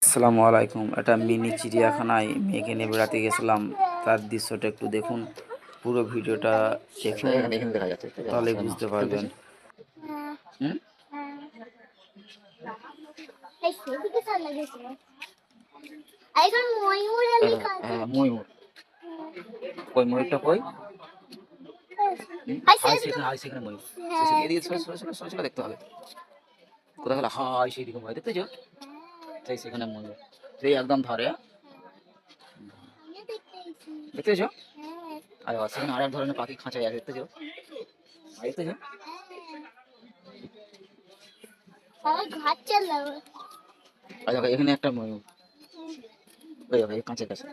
আসসালামু আলাইকুম। এটা মিনি চিড়িয়াখানায় মেয়েকে নিয়ে বেড়াতে গেছিলাম, তার দৃশ্যটা একটু দেখুন, পুরো ভিডিওটা দেখুন, এখানে দেখা যাচ্ছে তাহলে বুঝতে পারবেন। ময়ূর কই, ময়ূরটা কই? সেখানে ময়ূর এদিকে দেখতে হবে। কোথায় গেল? হাই সেইদিকে ময়ূর দেখতেছো? সেই সেখানে ময়ূর, সেই একদম ধরে দেখতেছো? আর সেখানে আর এক ধরনের পাখি খাঁচায় আছে, দেখতেছো? দেখতেছো? আর দেখো এখানে একটা ময়ূর, ওই দেখো এই কাঁচের কাছে।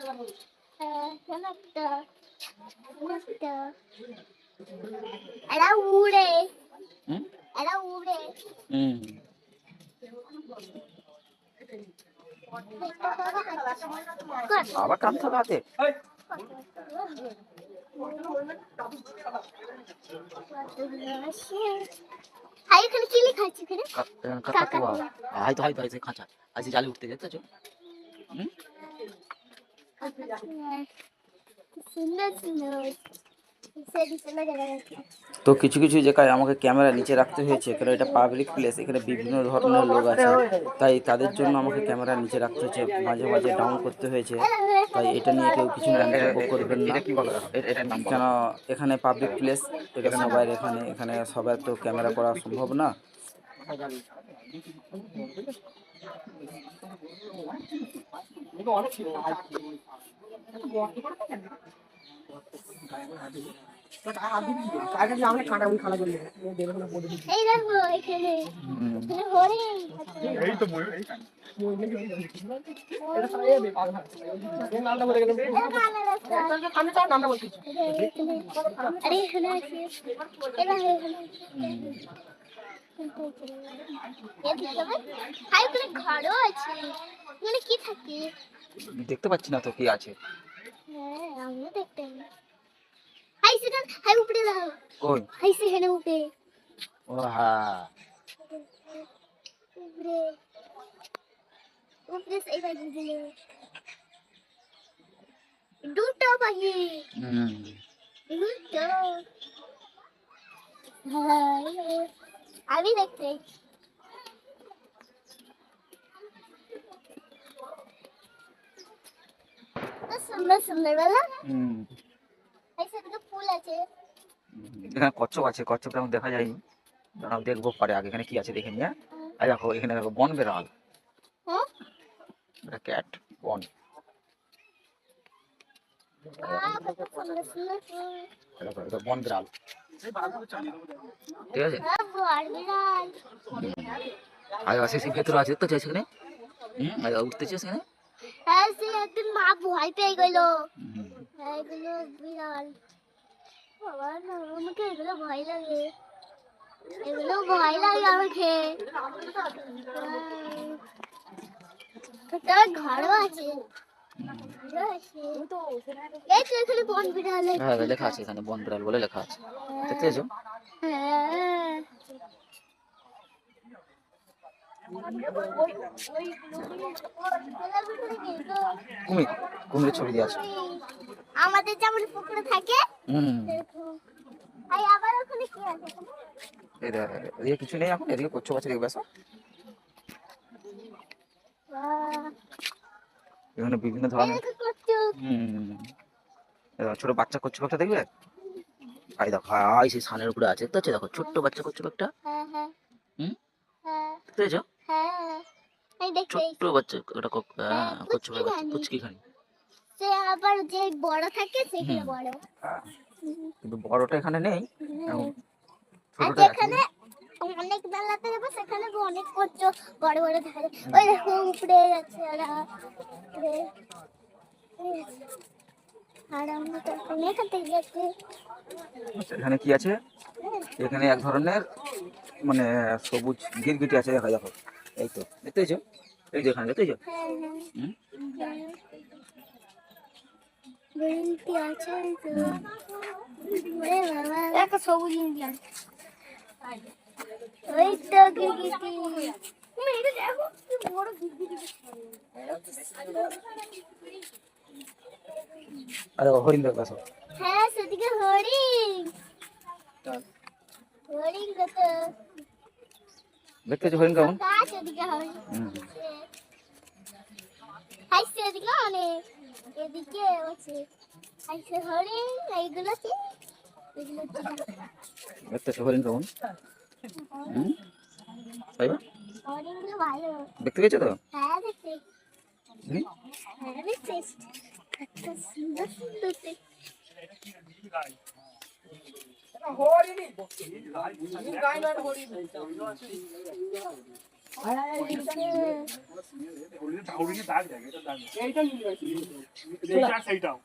আবার টানতে হবে হাতে। খাঁচা আজ জালে উঠতে দেখতেছো? তো কিছু কিছু জায়গায় আমাকে ক্যামেরা নিচে রাখতে হয়েছে, কারণ এটা পাবলিক প্লেস, এখানে বিভিন্ন ধরনের লোক আছে, তাই তাদের জন্য আমাকে ক্যামেরা নিচে রাখতে হয়েছে, মাঝে মাঝে ডাউন করতে হয়েছে। তাই এটা নিয়ে কেউ কিছু মন্তব্য করবেন না, কেন এখানে পাবলিক প্লেস, এটা সবাই এখানে এখানে সবার তো ক্যামেরা করা সম্ভব না। দেখতে পাচ্ছি না তো কি আছে। ও হ্যাঁ, দুটো পাখি, আমি দেখতে সুন্দর সুন্দর বেলা। ফুল আছে, এখানে কচ্ছপ আছে, কচ্ছপ তেমন দেখা যায়নি, দাঁড়াও দেখবো পরে, আগে এখানে কি আছে দেখে নিয়ে। আর দেখো এখানে দেখো বন বেড়াল, ক্যাট বন, বন বিড়াল, ঠিক আছে। আর সেই ভেতরে আছে দেখতে চাই সেখানে, উঠতেছে সেখানে। হ্যাঁ, সে একদিন মা ভয় পেয়ে গেল, এগুলো বিড়াল, বাবা না, আমাকে এগুলো ভয় লাগে, এগুলো ভয় লাগে আমাকে। তার ঘরও আছে, এখানে বন বিড়াল, হ্যাঁ লেখা আছে এখানে বন বিড়াল বলে লেখা আছে, দেখতে পেয়েছো? কুমির, কুমিরের ছবি দিয়ে আছে আমাদের যেমন পুকুরে থাকে। আবার ওখানে কি আছে? এদিকে কিছু নেই এখন, এদিকে কচ্ছপ আছে, দেখবে এখানে বিভিন্ন ধরনের ছোট বাচ্চা কচ্ছপ একটা দেখবে, আই দেখো আই সেই সানের উপরে আছে, দেখতে দেখো ছোট্ট বাচ্চা কচ্ছপ একটা, দেখতে পেয়েছো? ছোট্ট বাচ্চা ওটা কচ্ছপের বাচ্চা, পুচকি খানি। সে আবার যে বড় থাকে সেখানে বড়, কিন্তু বড়টা এখানে নেই, ছোটটা এখানে অনেক বেলাতে যাবো, সেখানে অনেক কচ্ছপ বড় বড় থাকে, ওই দেখো উপরে যাচ্ছে ওরা, আর আমরা তো এখান থেকে যাচ্ছি। এখানে কি আছে? এখানে এক ধরনের মানে সবুজ গিরগিটি আছে, দেখা দেখো, এই তো দেখতে পেয়েছো? এই যে এখানে দেখতে পেয়েছো? একটা সবুজ ইন্ডিয়ান, ওই তো গিরগিটি। আরে হরিণ দেখবে আসো। হ্যাঁ সেদিকে হরিণ, হরিণ কত দেখতে পাচ্ছ হরিণ কেমন? গাছ, এদিকে হরিণ, হুম। হাইছে এদিকে অনেক, এদিকে আছে হাইছে হরিণ, এইগুলো কি এগুলো কি? দেখতে পাচ্ছ হরিণ কেমন? হুম, তাই না? হরিণগুলো ভালো। দেখতে পেয়েছো তো? হ্যাঁ দেখতে, হুম? হ্যাঁ দেখতে এত সুন্দর সুন্দর দেখতে। সেইটাও